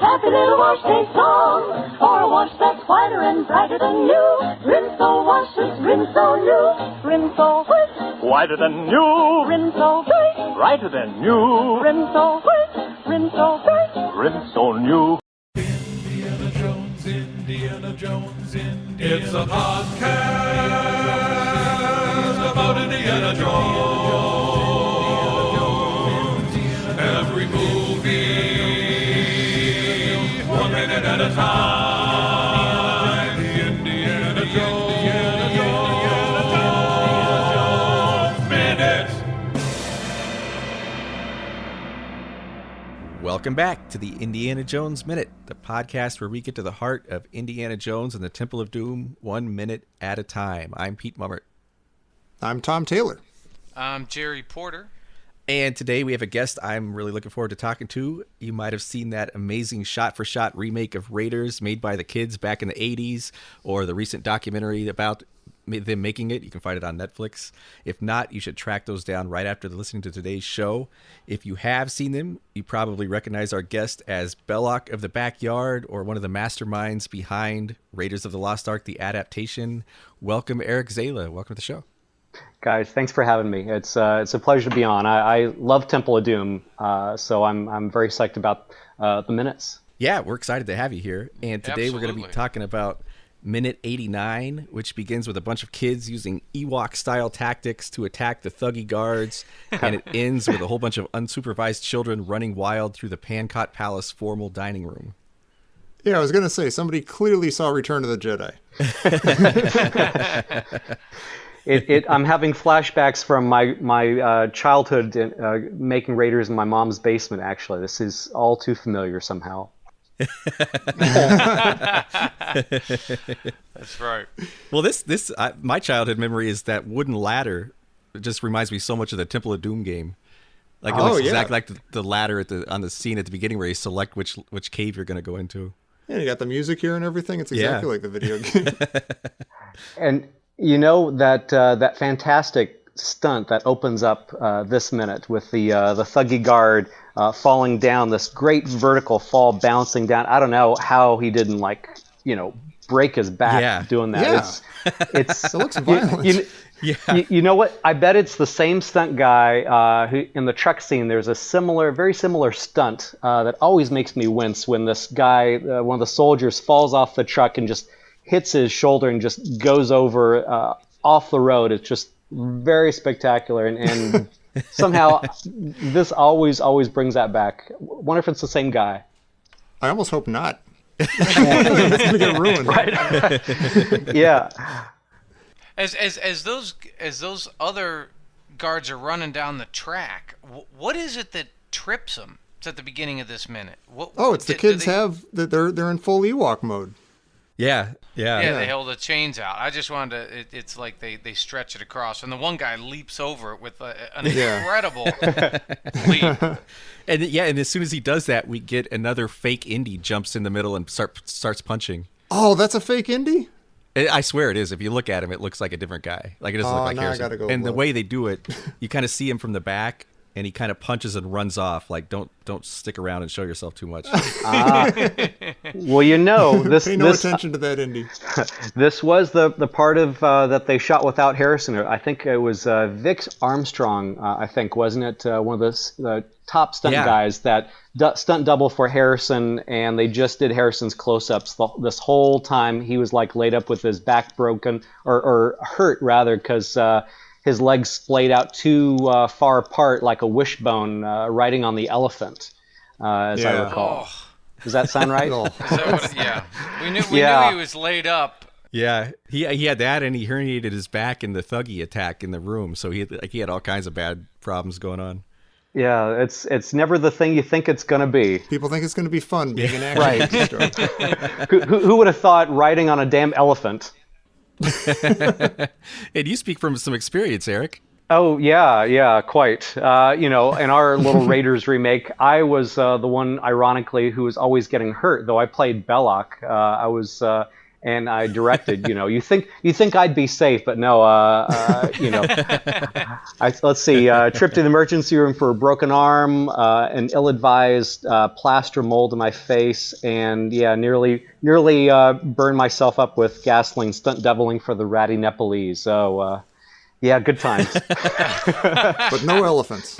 Happy little wash day song, for a wash that's whiter and brighter than new. Rinso washes, Rinso new. Rinso white, Whiter than new, Rinso bright. brighter than new, Rinso white, Rinso bright. Rinso new. Indiana Jones, Indiana Jones, Indiana. It's a podcast about Indiana Jones. Every movie, 1 minute at a time. Indiana Jones, Minute. Welcome back to the Indiana Jones Minute, the podcast where we get to the heart of Indiana Jones and the Temple of Doom 1 minute at a time. I'm Pete Mummert. I'm Tom Taylor. I'm Jerry Porter. And today we have a guest I'm really looking forward to talking to. You might have seen that amazing shot-for-shot remake of Raiders made by the kids back in the 80s, or the recent documentary about them making it. You can find it on Netflix. If not, you should track those down right after listening to today's show. If you have seen them, you probably recognize our guest as Belloc of the Backyard, or one of the masterminds behind Raiders of the Lost Ark, the adaptation. Welcome, Eric Zala. Welcome to the show. Guys, thanks for having me. It's a pleasure to be on. I love Temple of Doom, so I'm very psyched about the minutes. Yeah, we're excited to have you here. And today we're going to be talking about Minute 89, which begins with a bunch of kids using Ewok-style tactics to attack the thuggy guards, and it ends with a whole bunch of unsupervised children running wild through the Pancot Palace formal dining room. Yeah, I was going to say, somebody clearly saw Return of the Jedi. I'm having flashbacks from my childhood making Raiders in my mom's basement, actually. This is all too familiar somehow. That's right. Well, this my childhood memory is that wooden ladder. It just reminds me so much of the Temple of Doom game. Like, it looks exactly like the ladder on the scene at the beginning where you select which cave you're going to go into. Yeah, you got the music here and everything. It's exactly like the video game. And you know that fantastic stunt that opens up this minute with the thuggy guard falling down, this great vertical fall, bouncing down. I don't know how he didn't break his back doing that. Yeah. It looks violent. You know what? I bet it's the same stunt guy who, in the truck scene, there's a very similar stunt that always makes me wince when this guy, one of the soldiers, falls off the truck and just hits his shoulder and just goes over off the road. It's just very spectacular, and somehow this always brings that back. Wonder if it's the same guy. I almost hope not. It's going to get ruined. Right? Yeah. As those other guards are running down the track, what is it that trips them? It's at the beginning of this minute. It's the kids they're in full Ewok mode. Yeah. They hold the chains out. I just wanted to. It's like they stretch it across, and the one guy leaps over it with an incredible leap. And as soon as he does that, we get another fake Indy jumps in the middle and starts punching. Oh, that's a fake Indy? I swear it is. If you look at him, it looks like a different guy. Like, it doesn't look like Harrison. I gotta go and look. the way they do it, you kind of see him from the back, and he kind of punches and runs off. Like, don't stick around and show yourself too much. Well, this Pay no attention to that Indy. This was the part of that they shot without Harrison. I think it was Vic Armstrong. I think, wasn't it, one of the top stunt guys that stunt double for Harrison, and they just did Harrison's close-ups this whole time. He was like laid up with his back broken or hurt rather, because his legs splayed out too far apart like a wishbone riding on the elephant, as I recall. Oh. Does that sound right? Is that what we knew he was laid up. Yeah, he had that, and he herniated his back in the thuggy attack in the room. So he had all kinds of bad problems going on. Yeah, it's never the thing you think it's going to be. People think it's going to be fun being an action Right. star. Who would have thought riding on a damn elephant? And you speak from some experience, Eric. Oh, yeah, quite. In our little Raiders remake, I was the one, ironically, who was always getting hurt, though I played Belloc. I was and I directed. You think I'd be safe, but no. Let's see. Trip to the emergency room for a broken arm, an ill-advised plaster mold in my face, and nearly burned myself up with gasoline, stunt doubling for the ratty Nepalese. So. Good times. But no elephants.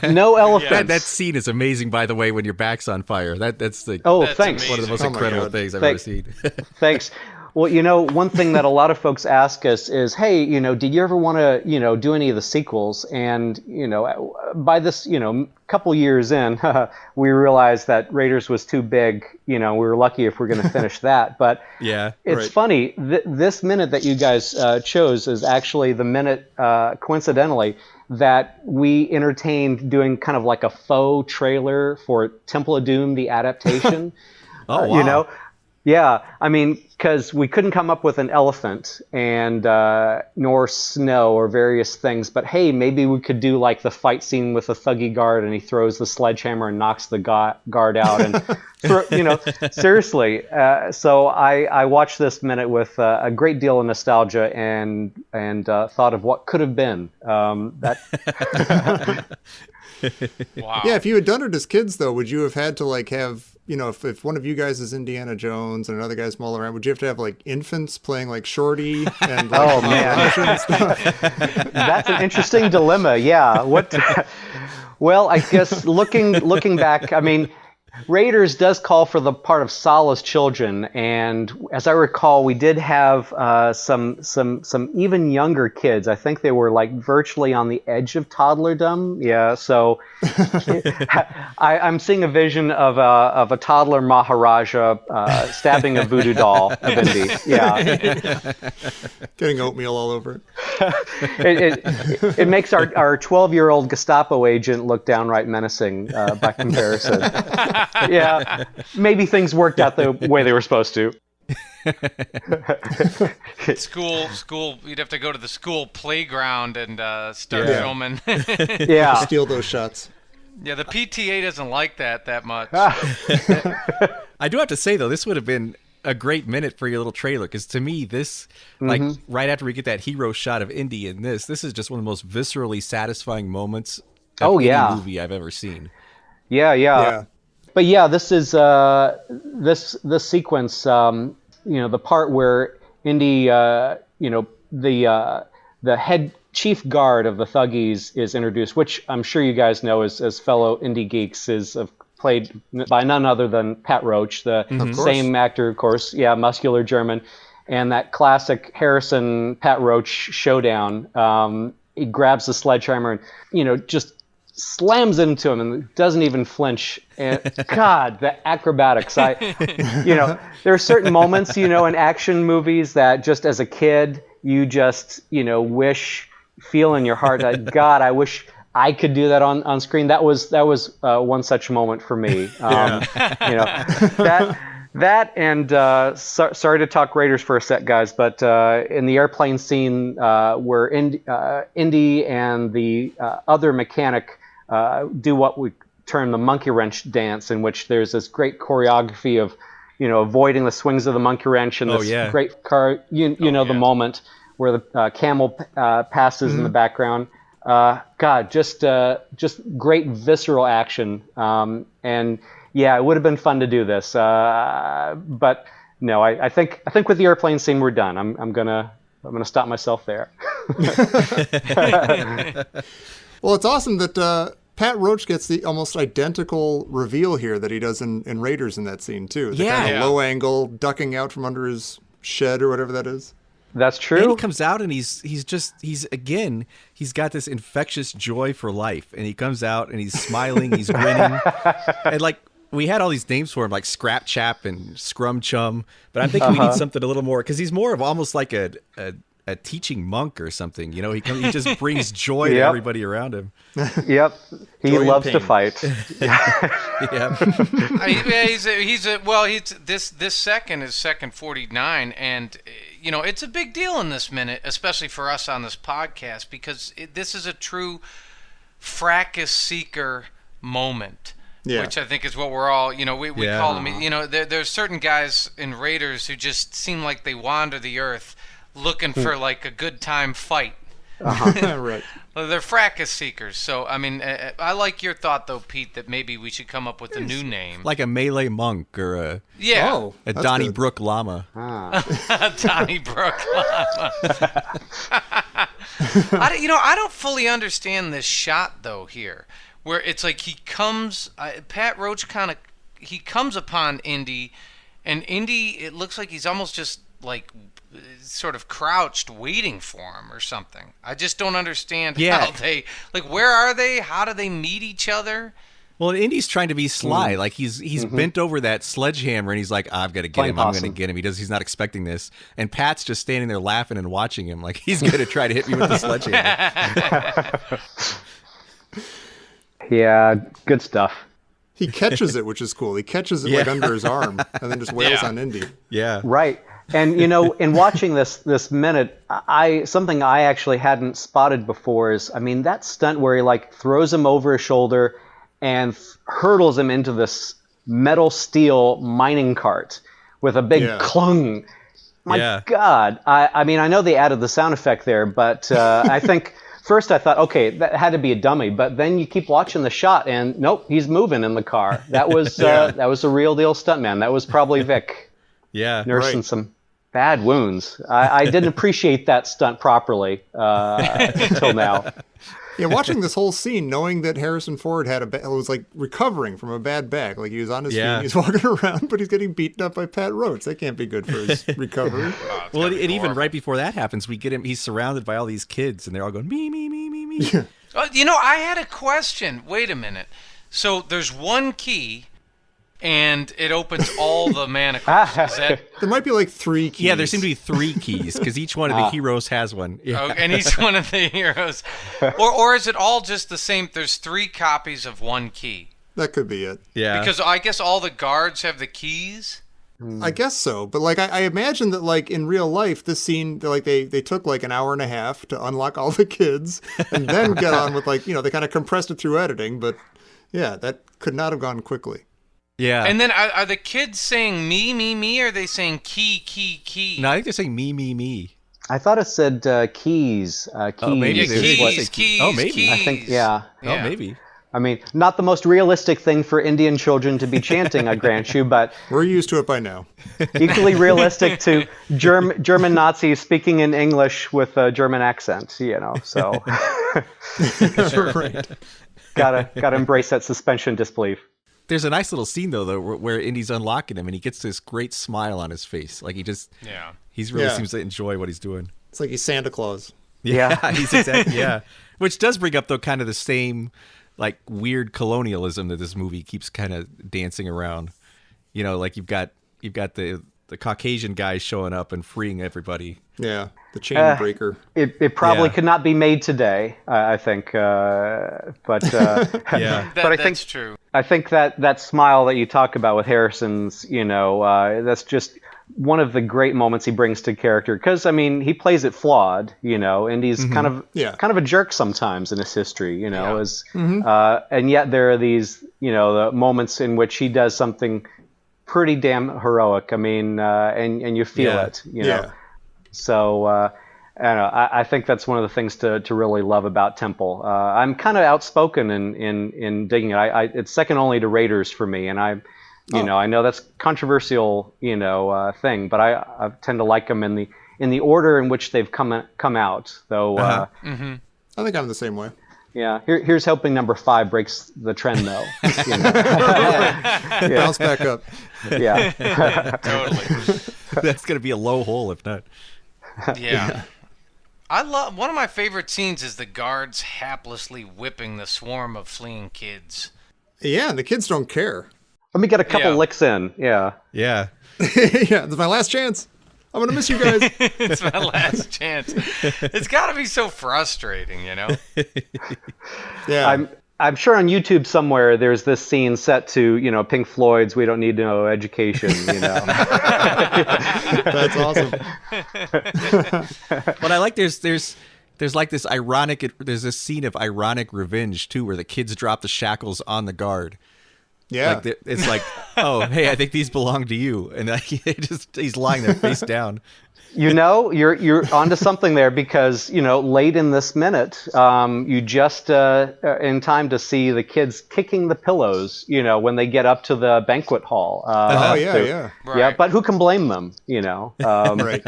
No elephants. That scene is amazing, by the way, when your back's on fire. That's thanks. one of the most incredible things I've ever seen. Thanks. Well, one thing that a lot of folks ask us is, hey, did you ever want to, do any of the sequels? And, by this, couple years in, we realized that Raiders was too big. We were lucky if we're going to finish that. But it's funny. This minute that you guys chose is actually the minute, coincidentally, that we entertained doing kind of like a faux trailer for Temple of Doom, the adaptation. Oh, wow. Yeah, I mean, because we couldn't come up with an elephant and nor snow or various things, but hey, maybe we could do like the fight scene with a thuggy guard and he throws the sledgehammer and knocks the guard out, and seriously. So I watched this minute with a great deal of nostalgia and thought of what could have been. Wow. Yeah, if you had done it as kids, though, would you have had to like have, if one of you guys is Indiana Jones and another guy's mulling around, would you have to have like infants playing like Shorty and like, oh man, that's an interesting dilemma. Yeah. Well, I guess looking back, I mean, Raiders does call for the part of Zala's children, and as I recall, we did have some even younger kids. I think they were like virtually on the edge of toddlerdom. Yeah, so I'm seeing a vision of a toddler Maharaja stabbing a voodoo doll of Indy. Yeah, getting oatmeal all over it. It makes our 12-year-old Gestapo agent look downright menacing by comparison. Yeah, maybe things worked out the way they were supposed to. School. You'd have to go to the school playground and start filming. Yeah, steal those shots. Yeah, the PTA doesn't like that much. I do have to say though, this would have been a great minute for your little trailer, because to me, this like right after we get that hero shot of Indy in this is just one of the most viscerally satisfying moments of any movie I've ever seen. Yeah. But yeah, this is this sequence. The part where Indy, the head chief guard of the Thuggies is introduced, which I'm sure you guys know as fellow indie geeks is played by none other than Pat Roach, the same actor, of course. Yeah, muscular German, and that classic Harrison Pat Roach showdown. He grabs the sledgehammer and just slams into him and doesn't even flinch. And God, the acrobatics! There are certain moments, in action movies that just as a kid you just, feel in your heart that God, I wish I could do that on screen. That was one such moment for me. That and sorry to talk Raiders for a sec, guys, but in the airplane scene where Indy and the other mechanic do what we term the monkey wrench dance, in which there's this great choreography of, avoiding the swings of the monkey wrench and this great car, the moment where the camel passes in the background. God, just great visceral action. And yeah, it would have been fun to do this. But no, I think with the airplane scene we're done. I'm gonna stop myself there. Well, it's awesome that Pat Roach gets the almost identical reveal here that he does in Raiders in that scene too. The kind of low angle ducking out from under his shed or whatever that is. That's true. And he comes out and he's got this infectious joy for life, and he comes out and he's smiling, he's grinning, and like we had all these names for him like Scrap Chap and Scrum Chum, but I'm thinking we need something a little more, because he's more of almost like a teaching monk or something. He just brings joy to everybody around him. Yep, he loves to fight. This second is second 49, and it's a big deal in this minute, especially for us on this podcast, because this is a true fracas seeker moment. Yeah. Which I think is what we're all, we Yeah. call them. There's certain guys in Raiders who just seem like they wander the earth looking for like a good time fight. Right. Well, they're fracas seekers. So, I mean, I like your thought, though, Pete, that maybe we should come up with a new name. Like a Malay monk or a that's Donnybrook Lama. Donnybrook Lama. I don't fully understand this shot, though, here, where it's like he comes, Pat Roach he comes upon Indy, and Indy, it looks like he's almost just, like, sort of crouched waiting for him or something. I just don't understand how they, like, where are they? How do they meet each other? Well, Indy's trying to be sly. Like he's bent over that sledgehammer and he's like, I've got to get him. I'm going to get him. He's not expecting this. And Pat's just standing there laughing and watching him like he's going to try to hit me with the sledgehammer. Yeah, good stuff. He catches it, which is cool. He catches it like under his arm and then just wails on Indy. Yeah. Right. And, in watching this minute, something I actually hadn't spotted before is, I mean, that stunt where he like throws him over his shoulder and hurdles him into this metal steel mining cart with a big clung. My God. I mean, I know they added the sound effect there, but I think first I thought, okay, that had to be a dummy. But then you keep watching the shot and nope, he's moving in the car. That was that was a real deal stuntman. That was probably Vic. Yeah, nursing some bad wounds. I didn't appreciate that stunt properly until now. Yeah, watching this whole scene, knowing that Harrison Ford was like recovering from a bad back, like he was on his feet, he's walking around, but he's getting beaten up by Pat Roach. That can't be good for his recovery. Well, and even right before that happens, we get him. He's surrounded by all these kids, and they're all going me, me, me, me, me. Yeah. I had a question. Wait a minute. So there's one key. And it opens all the manacles. There might be like 3 keys. Yeah, there seem to be 3 keys because each one of the heroes has one. Yeah. Oh, and each one of the heroes. Or is it all just the same? There's 3 copies of one key. That could be it. Yeah. Because I guess all the guards have the keys. I guess so. But like I imagine that like in real life, this scene, they took like an hour and a half to unlock all the kids and then get on with like, they kind of compressed it through editing. But yeah, that could not have gone quickly. Yeah. And then are the kids saying me, me, me, or are they saying key, key, key? No, I think they're saying me, me, me. I thought it said keys. Keys. Oh, maybe. Yeah, keys, Oh, maybe. keys. I think, yeah. Oh, maybe. I mean, not the most realistic thing for Indian children to be chanting, I grant you, but we're used to it by now. Equally realistic to German Nazis speaking in English with a German accent, so. Right. Gotta embrace that suspension disbelief. There's a nice little scene though where Indy's unlocking him and he gets this great smile on his face. Like he really seems to enjoy what he's doing. It's like he's Santa Claus. Yeah. He's exactly Which does bring up though kind of the same like weird colonialism that this movie keeps kind of dancing around. Like you've got the Caucasian guy showing up and freeing everybody. Yeah, the chain breaker. It probably could not be made today, I think. But yeah, but I think that's true. I think that smile that you talk about with Harrison's, that's just one of the great moments he brings to character. Because I mean, he plays it flawed, and he's kind of a jerk sometimes in his history, and yet there are these, the moments in which he does something pretty damn heroic. I mean, and you feel it, Yeah. So I don't know. I think that's one of the things to really love about Temple. I'm kind of outspoken in digging it. It's second only to Raiders for me, and I know that's controversial, thing, but I tend to like them in the order in which they've come out. Though, I think I'm the same way. Yeah. Here's hoping number 5 breaks the trend, though. Bounce back up. Yeah. Totally. That's gonna be a low hole if not. Yeah. I love one of my favorite scenes is the guards haplessly whipping the swarm of fleeing kids. Yeah, and the kids don't care. Let me get a couple licks in. Yeah. Yeah. Yeah, it's my last chance. I'm gonna miss you guys. It's my last chance. It's got to be so frustrating, Yeah. I'm sure on YouTube somewhere there's this scene set to, Pink Floyd's "We Don't Need No Education," That's awesome. But I like there's like this ironic. There's this scene of ironic revenge too, where the kids drop the shackles on the guard, Yeah. Like it's like, oh, hey, I think these belong to you, and he's lying there face down. You're onto something there because late in this minute, you just in time to see the kids kicking the pillows. When they get up to the banquet hall. Yeah. Right. Yeah, but who can blame them? Right.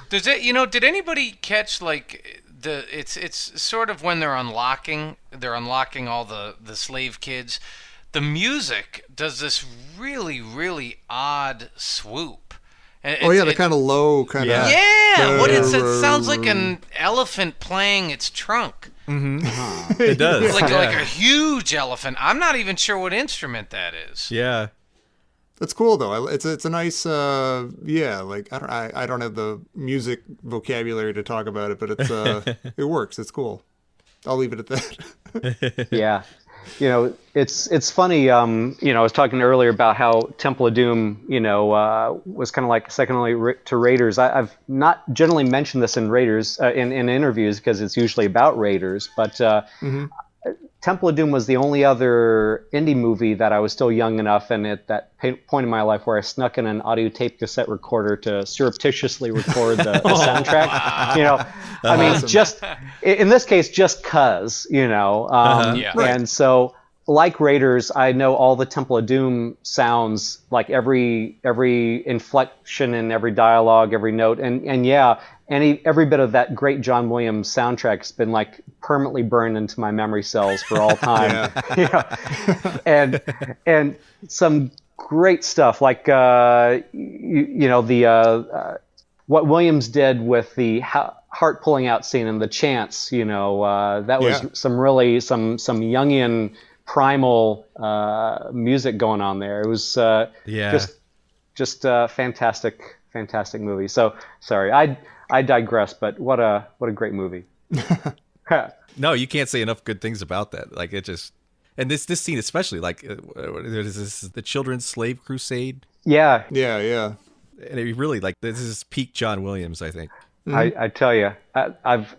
Does it? Did anybody catch it's sort of when they're unlocking all the slave kids. The music does this really, really odd swoop. The kind of low kind of. Yeah, it sounds like an elephant playing its trunk. Mm-hmm. It does. Like a huge elephant. I'm not even sure what instrument that is. Yeah. That's cool though. It's a nice I don't have the music vocabulary to talk about it, but it's it works. It's cool. I'll leave it at that. Yeah. It's funny. I was talking earlier about how Temple of Doom, was kind of like second only to Raiders. I've not generally mentioned this in Raiders in interviews because it's usually about Raiders, but Temple of Doom was the only other indie movie that I was still young enough and at that point in my life where I snuck in an audio tape cassette recorder to surreptitiously record the soundtrack. I mean, just in this case, just cause, Yeah. And so like Raiders, I know all the Temple of Doom sounds, like every inflection and every dialogue, every note, and yeah, every bit of that great John Williams soundtrack has been like permanently burned into my memory cells for all time. And some great stuff like what Williams did with the heart pulling out scene and the chants. That was some Jungian primal music going on there. It was just a fantastic movie. So sorry, I digress, but what a great movie. No, you can't say enough good things about that. Like it just, and this scene especially, like there's the children's slave crusade. Yeah. Yeah. And it really, like, this is peak John Williams, I think. I tell you,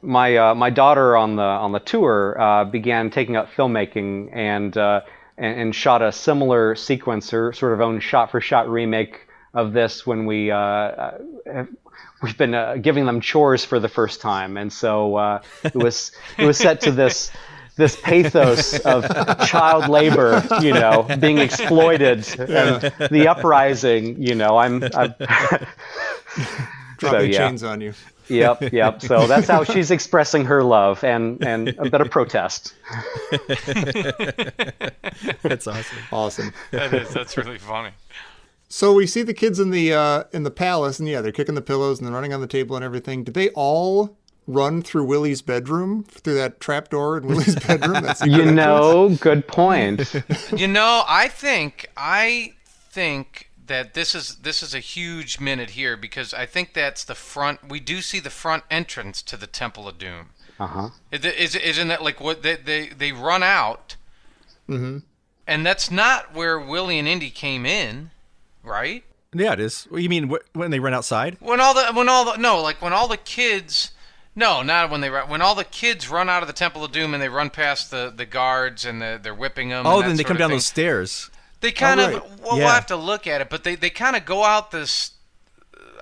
my daughter on the tour began taking up filmmaking and shot a similar sequence, her sort of own shot-for-shot remake of this when we've been giving them chores for the first time, and so it was set to this pathos of child labor, being exploited, and the uprising. I'm dropping chains on you. Yep. So that's how she's expressing her love and a bit of protest. That's awesome. Awesome. That's really funny. So we see the kids in the palace, and they're kicking the pillows and they're running on the table and everything. Did they all run through Willie's bedroom, through that trap door in Willie's bedroom? That's good point. I think that this is a huge minute here because I think that's the front. We do see the front entrance to the Temple of Doom. Isn't that like what they run out? Mm-hmm. And that's not where Willie and Indy came in, right? Yeah, it is. What, you mean when they run outside? When all the kids. No, not when when all the kids run out of the Temple of Doom and they run past the guards and they're whipping them. Oh, then they come down those stairs. They kind of, we'll have to look at it, but they kind of go out this,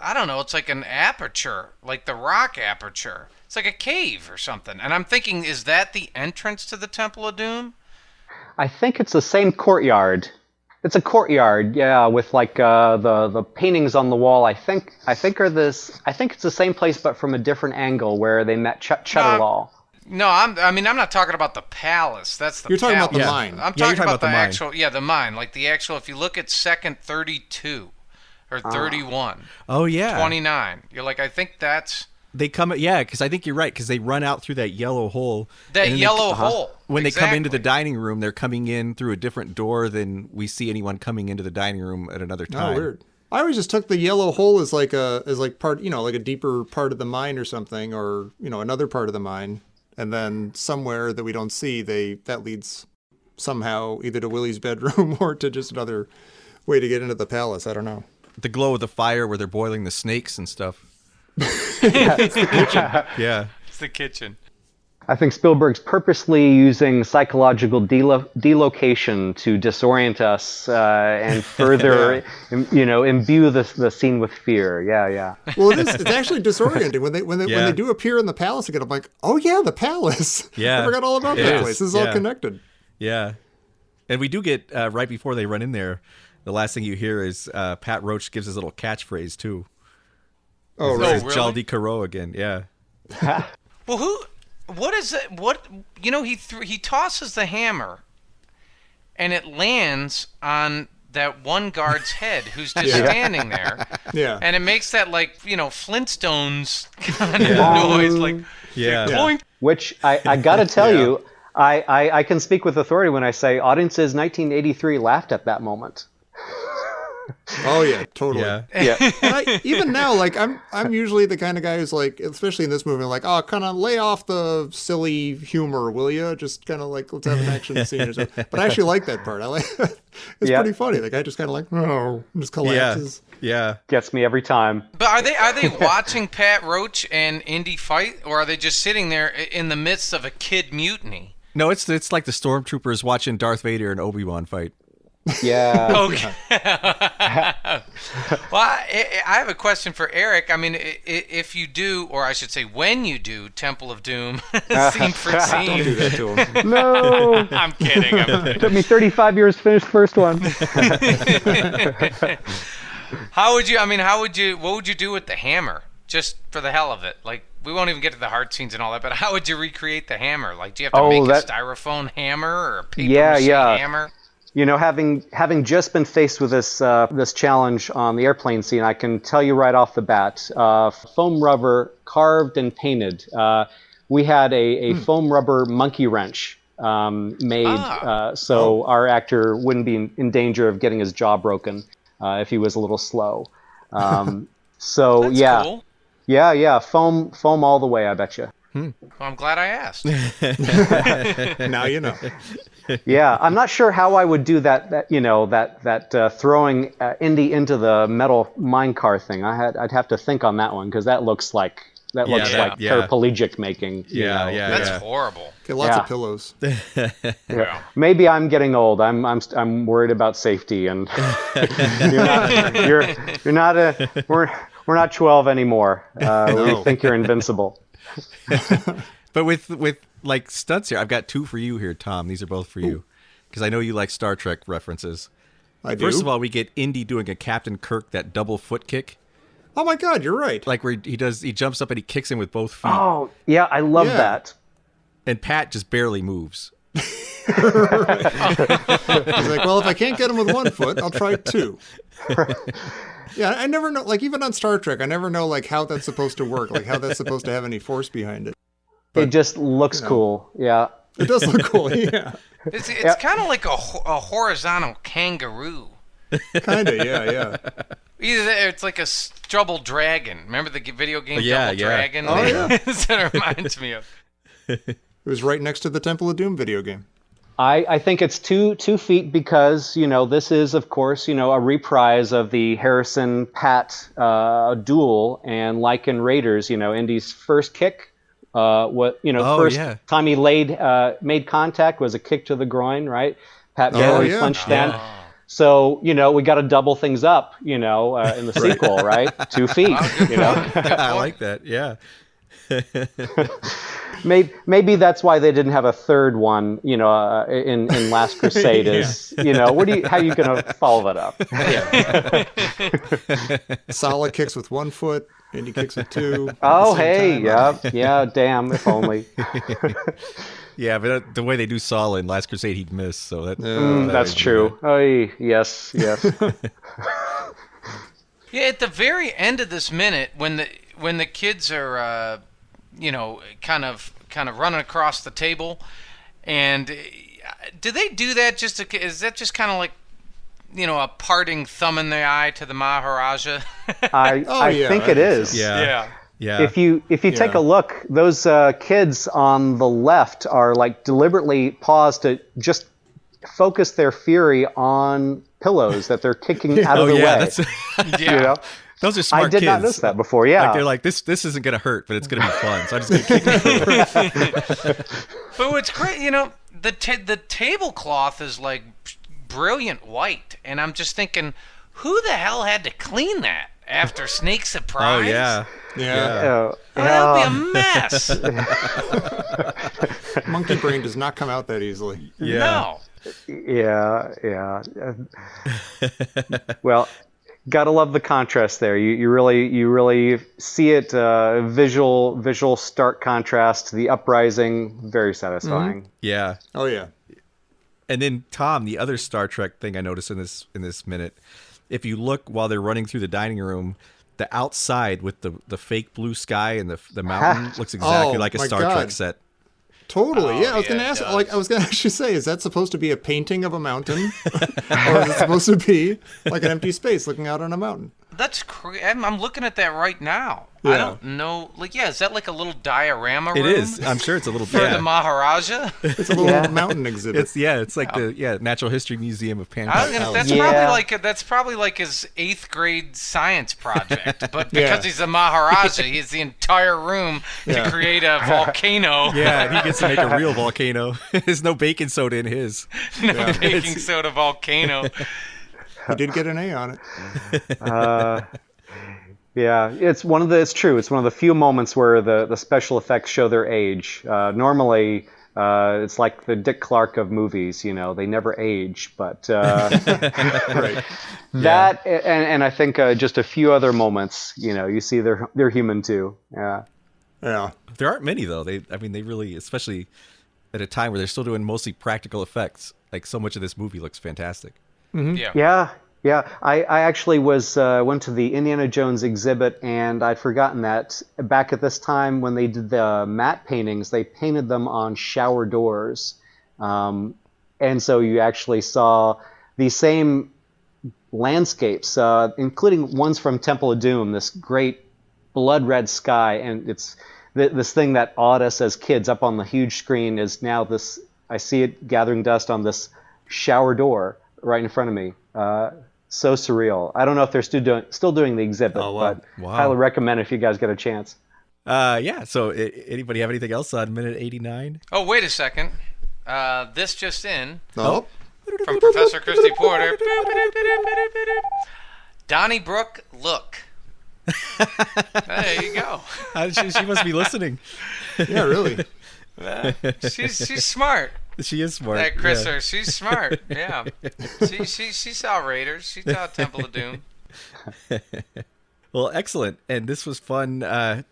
I don't know, it's like an aperture, like the rock aperture. It's like a cave or something. And I'm thinking, is that the entrance to the Temple of Doom? I think it's the same courtyard. It's a courtyard, yeah, with like the paintings on the wall. I think it's the same place, but from a different angle where they met Cheddarlaw. No, I'm not talking about the palace. That's the. You're talking palace. about the mine. I'm talking about the actual. Yeah, the mine. Like the actual. If you look at second 32 or 31. Oh yeah. 29. You're like, I think that's. They come, because I think you're right, because they run out through that yellow hole. That yellow hole. When they come into the dining room, they're coming in through a different door than we see anyone coming into the dining room at another time. Oh, weird. I always just took the yellow hole as like part, like a deeper part of the mine or something, or another part of the mine, and then somewhere that we don't see, that leads somehow either to Willie's bedroom or to just another way to get into the palace. I don't know. The glow of the fire where they're boiling the snakes and stuff. It's the kitchen. Yeah. It's the kitchen. I think Spielberg's purposely using psychological delocation to disorient us and further, imbue the scene with fear. Yeah. Well, it's actually disorienting when they do appear in the palace again. I'm like, oh yeah, the palace. Yeah, I forgot all about that place. This is all connected. Yeah, and we do get right before they run in there. The last thing you hear is Pat Roach gives his little catchphrase too. Oh, right. really? Jaldi Caro again. Yeah. Well, what is it? What he tosses the hammer, and it lands on that one guard's head who's just standing there. Yeah. And it makes that Flintstones kind of noise, boing. Which I gotta tell you, I can speak with authority when I say audiences 1983 laughed at that moment. Oh yeah, totally. Yeah. And even now, I'm usually the kind of guy who's like, especially in this movie, like, oh, kind of lay off the silly humor, will you? Just kind of like, let's have an action scene or something. But I actually like that part. I like it's pretty funny. The guy just kind of like, oh, just collapses. Yeah. Gets me every time. But are they watching Pat Roach and Indy fight, or are they just sitting there in the midst of a kid mutiny? No, it's like the stormtroopers watching Darth Vader and Obi-Wan fight. Yeah. Okay. Well, I have a question for Eric. I mean, if you do, or I should say when you do Temple of Doom, scene for scene. Don't do that to him. No. I'm kidding. It took me 35 years to finish the first one. What would you do with the hammer? Just for the hell of it. Like, we won't even get to the heart scenes and all that, but how would you recreate the hammer? Like, do you have to make a styrofoam hammer or a paper mache hammer? Having just been faced with this challenge on the airplane scene, I can tell you right off the bat, foam rubber carved and painted. We had a foam rubber monkey wrench made, so our actor wouldn't be in danger of getting his jaw broken if he was a little slow. So That's cool. Yeah, foam all the way, I bet you. Well, I'm glad I asked. Now you know. Yeah, I'm not sure how I would do that throwing Indy into the metal minecart thing. I'd have to think on that one because that looks like paraplegic making. That's horrible. Okay, lots of pillows. Maybe I'm getting old. I'm worried about safety, and we're not 12 anymore. We think you're invincible. But with like stunts here, I've got two for you here, Tom. These are both for you because I know you like Star Trek references. I do. First of all, we get Indy doing a Captain Kirk, that double foot kick. Oh my God, you're right. Like where he jumps up and he kicks him with both feet. Oh yeah, I love that. And Pat just barely moves. He's like, well, if I can't get him with one foot, I'll try two. Yeah, I never know, like even on Star Trek, I never know like how that's supposed to work, like how that's supposed to have any force behind it. But, it just looks cool, yeah. It does look cool, yeah. It's kind of like a horizontal kangaroo. Kind of, yeah. Either that, or it's like a Double Dragon. Remember the video game Double Dragon? Oh, yeah. That's what it reminds me of. It was right next to the Temple of Doom video game. I think it's 2 feet because, this is, of course, a reprise of the Harrison-Pat duel. And like in Raiders, Indy's first kick, time he made contact was a kick to the groin, right? Pat barely flinched then. So, we got to double things up, in the sequel, right? 2 feet, I like that, yeah. Maybe that's why they didn't have a third one, in Last Crusade. Is how are you going to follow that up? Zala kicks with 1 foot, and he kicks with 2. Oh, hey, yeah, damn, if only. Yeah, but the way they do Zala in Last Crusade, he'd miss. So that's true. Oh, yes. Yeah, at the very end of this minute, when the kids are. Kind of running across the table, and do they do that is that just kind of like, a parting thumb in the eye to the Maharaja? I think it is. Yeah. If you take a look, those kids on the left are like deliberately paused to just focus their fury on pillows that they're kicking out of the way. Those are smart I did kids. not notice that before. Yeah, Like they're like, this isn't gonna hurt, but it's gonna be fun. So I'm just gonna kick it. But what's great, the tablecloth is like brilliant white, and I'm just thinking, who the hell had to clean that after Snake Surprise? Oh yeah. That would be a mess. Monkey brain does not come out that easily. Yeah. No. Yeah. Well, gotta love the contrast there. You really see it. Visual stark contrast to the uprising. Very satisfying. Yeah. Oh yeah. And then Tom, the other Star Trek thing I noticed in this minute, if you look while they're running through the dining room, the outside with the fake blue sky and the mountain looks exactly like a Star Trek set. Totally. Oh, I was yeah, going to it ask. does. Like, I was going to actually say, is that supposed to be a painting of a mountain, or is it supposed to be like an empty space looking out on a mountain? That's crazy. I'm looking at that right now. Yeah. I don't know. Like, is that like a little diorama It room? is. I'm sure it's a little For the Maharaja? It's a little mountain exhibit. It's like the Natural History Museum of Pancake Palace. That's probably like his 8th grade science project. But because he's a Maharaja, he has the entire room to create a volcano. Yeah, and he gets to make a real volcano. There's no baking soda in his. No baking soda volcano. He did get an A on it. Yeah, it's true. It's one of the few moments where the special effects show their age. Normally, it's like the Dick Clark of movies. They never age. But Right. that and I think just a few other moments. You see they're human too. Yeah. Yeah. There aren't many though. They really, especially at a time where they're still doing mostly practical effects. Like so much of this movie looks fantastic. Yeah. Yeah. I actually went to the Indiana Jones exhibit, and I'd forgotten that back at this time when they did the matte paintings, they painted them on shower doors, and so you actually saw these same landscapes, including ones from Temple of Doom. This great blood red sky, and it's this thing that awed us as kids up on the huge screen is now this. I see it gathering dust on this shower door right in front of me. So surreal. I don't know if they're still doing the exhibit, but highly recommend it if you guys get a chance. Yeah. So anybody have anything else on minute 89? Oh, wait a second. This just in. Oh. From Professor Christy Porter. Donnybrook, look. There you go. She must be listening. Yeah, really. She's smart. She is smart. That Chrisser, she's smart. Yeah. She saw Raiders. She saw Temple of Doom. Well, excellent. And this was fun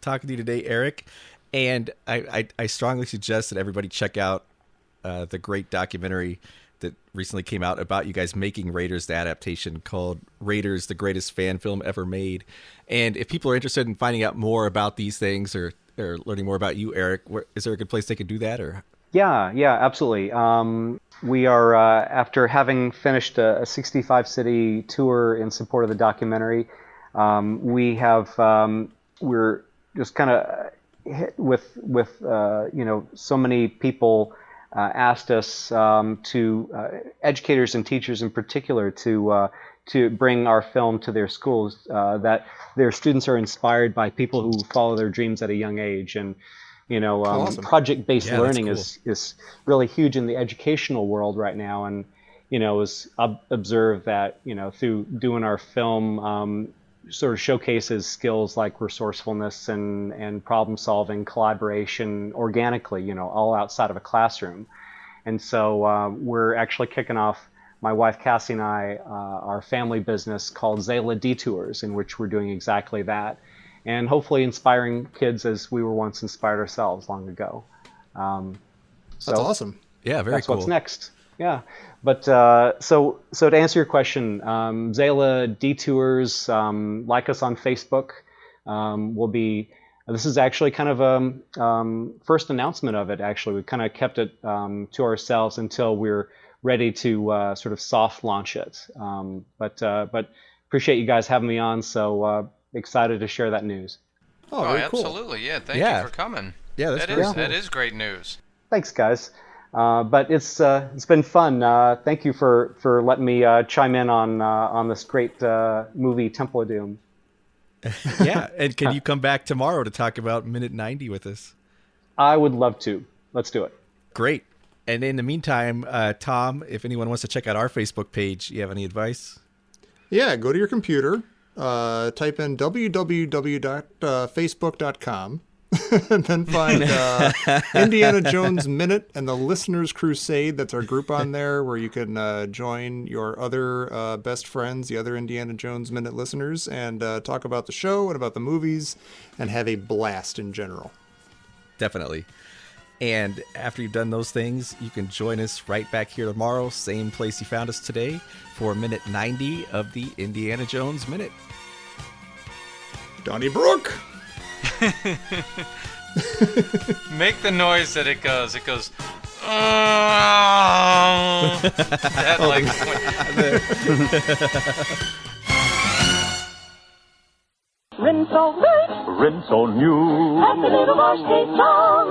talking to you today, Eric. And I strongly suggest that everybody check out the great documentary that recently came out about you guys making Raiders, the adaptation called Raiders, the Greatest Fan Film Ever Made. And if people are interested in finding out more about these things or learning more about you, Eric, is there a good place they can do that? Or Yeah, absolutely. We are, after having finished a 65-city tour in support of the documentary, we're just kind of hit with so many people asked us educators and teachers in particular, to bring our film to their schools, that their students are inspired by people who follow their dreams at a young age. And Awesome. project-based learning cool. is really huge in the educational world right now. And was observed that through doing our film, sort of showcases skills like resourcefulness and problem solving, collaboration organically, all outside of a classroom. And so we're actually kicking off, my wife Cassie and I, our family business called Zala Detours, in which we're doing exactly that, and hopefully inspiring kids as we were once inspired ourselves long ago. That's awesome. yeah, very That's cool. what's next. Yeah, but so to answer your question, Zala Detours, like us on Facebook. Will be. This is actually kind of a first announcement of it. Actually, we kind of kept it to ourselves until we're ready to sort of soft launch it. But appreciate you guys having me on. So excited to share that news. Oh, very cool. Absolutely. Yeah, thank you for coming. Yeah, that's that is great news. Thanks, guys. But it's been fun. Thank you for letting me chime in on this great movie, Temple of Doom. Yeah, and can you come back tomorrow to talk about minute 90 with us? I would love to. Let's do it. Great. And in the meantime, Tom, if anyone wants to check out our Facebook page, you have any advice? Yeah, go to your computer, type in www.facebook.com, and then find Indiana Jones Minute and the Listener's Crusade. That's our group on there where you can join your other best friends, the other Indiana Jones Minute listeners, and talk about the show and about the movies and have a blast in general. Definitely. And after you've done those things, you can join us right back here tomorrow, same place you found us today, for minute 90 of the Indiana Jones Minute. Donnybrook! Make the noise that it goes. It goes. That like. Rinse so good, Rinse so new. and a little wash takes strong.